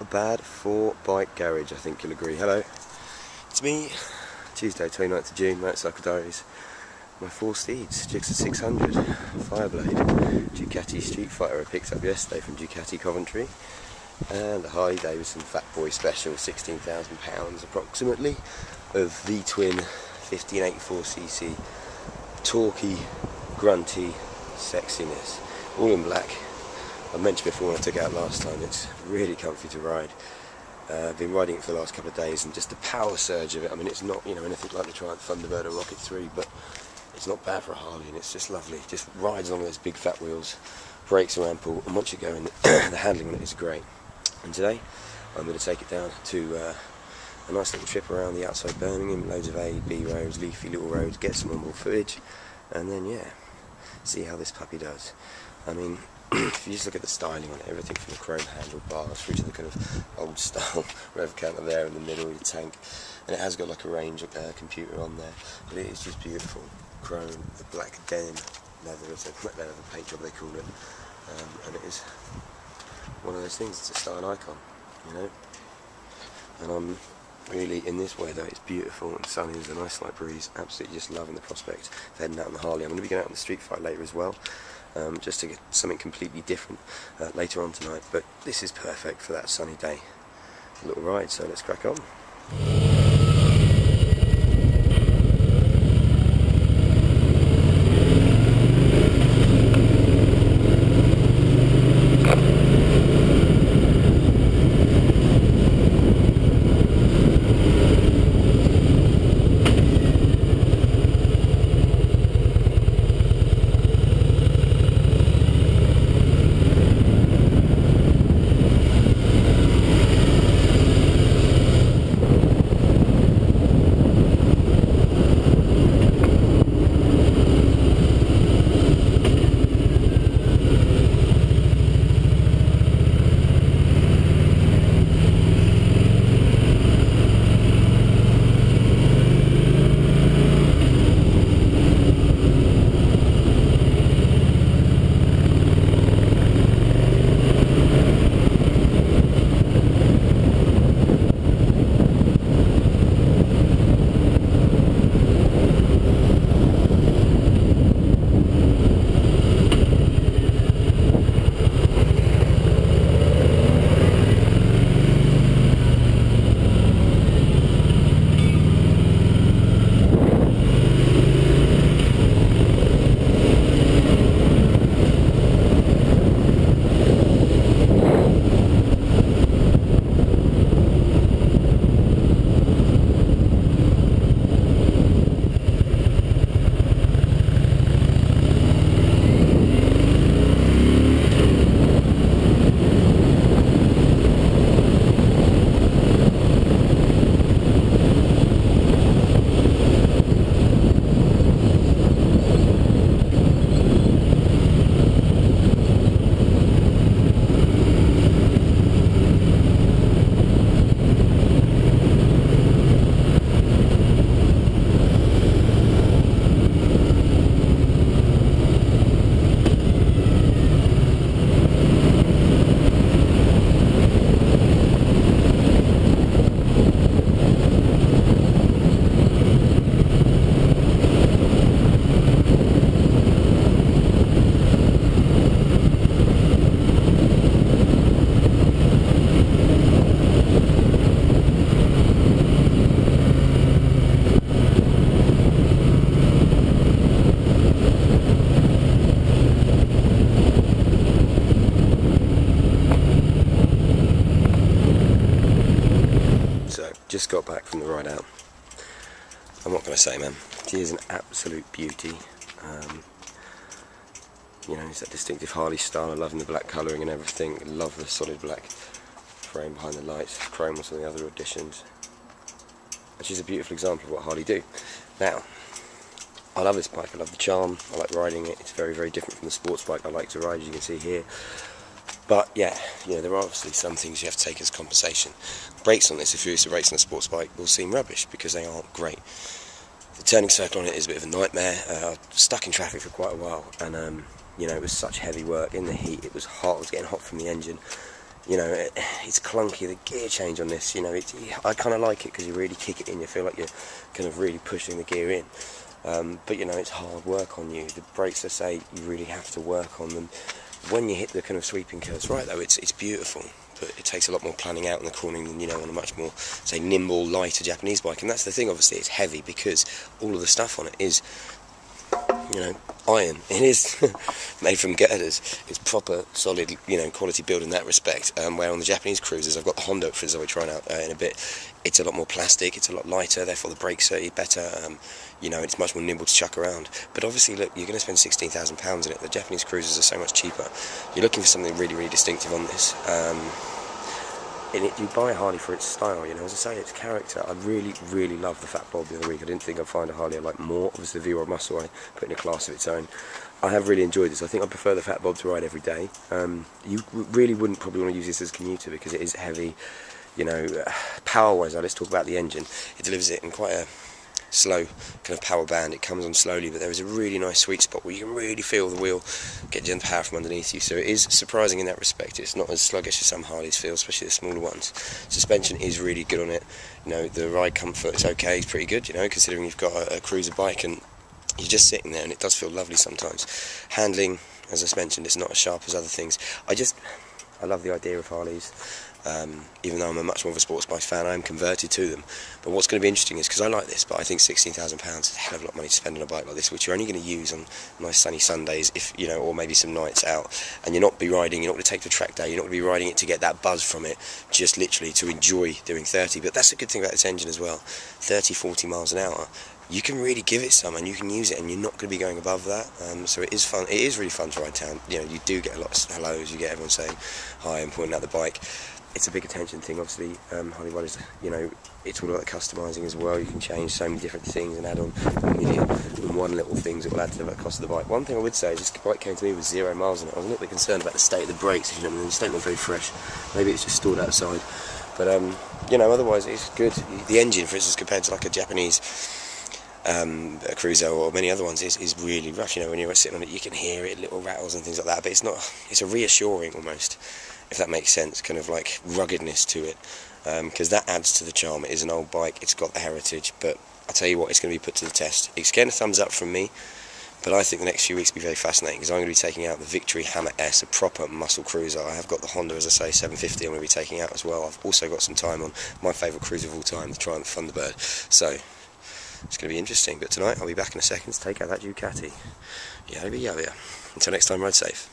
not bad for Bike Garage, I think you'll agree. Hello, it's me, Tuesday 29th of June, Motorcycle Diaries. My 4 steeds, Gixxer 600, Fireblade, Ducati Street Fighter I picked up yesterday from Ducati Coventry, and a Harley Fat Boy Special, £16,000 approximately, of V-twin 1584cc, torquey, grunty sexiness, all in black. I mentioned before when I took it out last time, it's really comfy to ride. I've been riding it for the last couple of days, and just the power surge of it. I mean, it's not, anything like the Triumph Thunderbird or Rocket 3, but it's not bad for a Harley, and it's just lovely. It just rides along those big fat wheels, brakes are ample, and once you go in, the handling on it is great. And today, I'm going to take it down to a nice little trip around the outside Birmingham, loads of A, B roads, leafy little roads, get some onboard footage, and then, yeah, see how this puppy does. I mean, if you just look at the styling on it, everything from the chrome handlebars through to the kind of old style rev counter there in the middle of the tank, and it has got like a range computer on there, but it is just beautiful. Chrome, the black denim leather, it's a leather paint job they call it, and it is one of those things, it's a style icon, and I'm really, in this weather, it's beautiful and sunny, there's a nice light breeze, absolutely just loving the prospect of heading out on the Harley. I'm going to be going out on the Street Fight later as well, just to get something completely different later on tonight, but this is perfect for that sunny day. A little ride, so let's crack on. Just got back from the ride out. I'm not going to say, man, she is an absolute beauty. It's that distinctive Harley style. I love the black colouring and everything. I love the solid black frame behind the lights. Chrome was some of the other additions. And she's a beautiful example of what Harley do. Now, I love this bike. I love the charm. I like riding it. It's very, very different from the sports bike I like to ride, as you can see here. But yeah, there are obviously some things you have to take as compensation. Brakes on this, if you're used to race on a sports bike, will seem rubbish because they aren't great. The turning circle on it is a bit of a nightmare. I was stuck in traffic for quite a while, and it was such heavy work in the heat. It was hot. It was getting hot from the engine. you know, it's clunky. The gear change on this, you know, I kind of like it because you really kick it in. You feel like you're kind of really pushing the gear in. But you know, it's hard work on you. The brakes, I say, you really have to work on them. When you hit the kind of sweeping curves, right though, it's beautiful. But it takes a lot more planning out in the cornering than, you know, on a much more, say, nimble, lighter Japanese bike. And that's the thing, obviously, it's heavy because all of the stuff on it is, you know, iron. It is made from girders. It's proper, solid, you know, quality build in that respect. Where on the Japanese cruisers, I've got the Honda cruiser I'll be trying out in a bit. It's a lot more plastic, it's a lot lighter, therefore the brakes are better. You know, it's much more nimble to chuck around. But obviously, look, you're going to spend £16,000 in it. The Japanese cruisers are so much cheaper. You're looking for something really, really distinctive on this. You buy a Harley for its style, you know, as I say, its character. I really, really love the Fat Bob the other week. I didn't think I'd find a Harley I like more. Obviously, the V-Rod Muscle I put in a class of its own. I have really enjoyed this. I think I prefer the Fat Bob to ride every day. You really wouldn't probably want to use this as a commuter because it is heavy. You know, power-wise, let's talk about the engine. It delivers it in quite a slow kind of power band. It comes on slowly, but there is a really nice sweet spot where you can really feel the wheel get gentle power from underneath you. So it is surprising in that respect. It's not as sluggish as some Harleys feel, especially the smaller ones. Suspension is really good on it. You know, the ride comfort is okay, it's pretty good, you know, considering you've got a cruiser bike and you're just sitting there, and it does feel lovely sometimes. Handling, as I mentioned, it's not as sharp as other things. I love the idea of Harleys. Even though I'm a much more of a sports bike fan, I am converted to them. But what's going to be interesting is, because I like this, but I think £16,000 is a hell of a lot of money to spend on a bike like this, which you're only going to use on nice sunny Sundays, if you know, or maybe some nights out. And you're not be riding, you're not going to take the track day, you're not going to be riding it to get that buzz from it, just literally to enjoy doing 30. But that's a good thing about this engine as well. 30, 40 miles an hour. You can really give it some, and you can use it, and you're not going to be going above that. So it is fun. It is really fun to ride town. You know, you do get a lot of hellos. You get everyone saying hi and pointing out the bike. It's a big attention thing, obviously. Harley riders, you know, it's all about customising as well. You can change so many different things and add on a million and one little things that will add to the cost of the bike. One thing I would say is this bike came to me with 0 miles on it. I was a little bit concerned about the state of the brakes. You know, they just don't look very fresh. Maybe it's just stored outside. But you know, otherwise it's good. The engine, for instance, compared to like a Japanese a cruiser or many other ones, is really rough. You know, when you're sitting on it, you can hear it, little rattles and things like that. But it's not. It's a reassuring almost, if that makes sense, kind of like ruggedness to it, because that adds to the charm. It is an old bike. It's got the heritage, but I tell you what, it's going to be put to the test. It's getting a thumbs up from me. But I think the next few weeks will be very fascinating, because I'm going to be taking out the Victory Hammer S, a proper muscle cruiser. I have got the Honda, as I say, 750 I'm going to be taking out as well. I've also got some time on my favourite cruiser of all time, the Triumph Thunderbird. So it's going to be interesting. But tonight I'll be back in a second to take out that Ducati. Yabba yabba. Until next time, ride safe.